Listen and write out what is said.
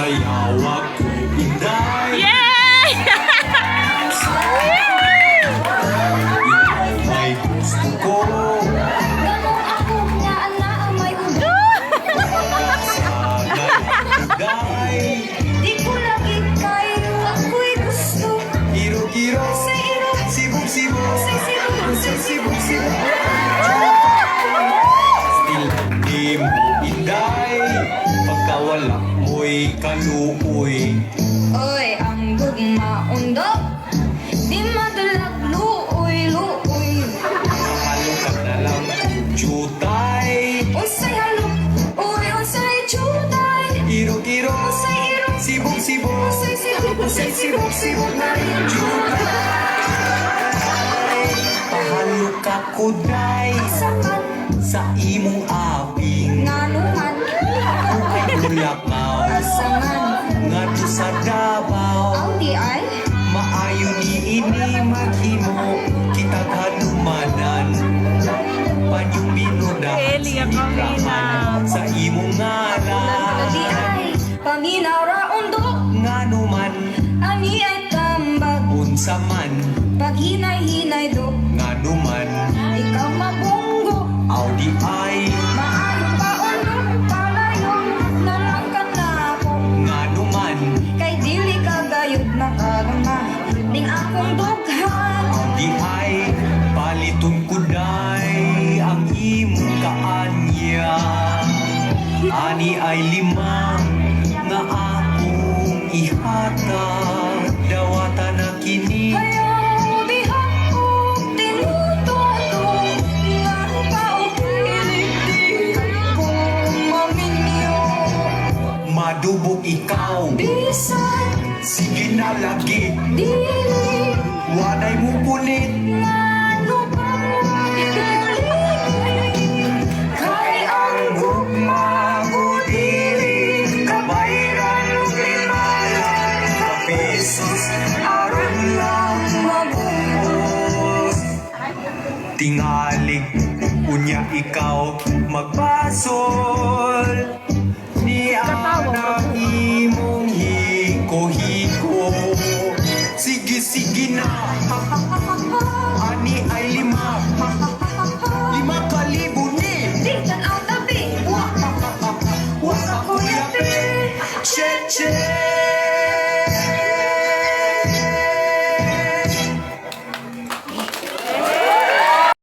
sayawag ko inday. Yay! Ikaw may gusto ko. Ganun ako nga ana ang may ugat. Sana'y inday. Di ko lagi kayo ako'y gusto. Kiro-kiro, Sa iro, sibog-sibog, sa siro, sa sibog-sibog. Still di mo inday. Pagka wala mo'y kaluoy. Oy, ang gugma undok. Di madalag luoy, luoy. Halo ka na lang jutay. Unsay halok, uy, unsay jutay. Kiro-kiro, Unsay iro, sibog-sibog, unsay siro, usay sibog-sibog na rin jutay. Pahalo ka kuday sakat, sa imong aping. nganuman, Kay ulakaw asangan. ngadto sa Davao. Ang di ay, Maayo ni ini maghimo kita kadumanan. Panyong binuda Eli, ang kamina. sa imong di ngalan. ay, paminaw ra undok. Nganuman Ani ay tambag, unsa man pag hinay-hinay do. nganuman Ikaw mabunggo, aw di ay maayo pa undok. Palayo, nalangkan na ako. nganuman Kay dili ka gayud makagama. Ning akong dughan. aw di ay paliton kuday ang imong kaanya. Ani ay limang nga akong ihatag dawata na kini. Ayaw diha ko tinutulong. Ngano pa o pilit-pilit ko maminyo. Madubog ikaw, Bisan, sige na lagi, dili, waday mo pulit. ngano pa Kay ang gugma ko dili kabayran og limayan ka pesos aron lang mabubos. Tingali unya ikaw magbasol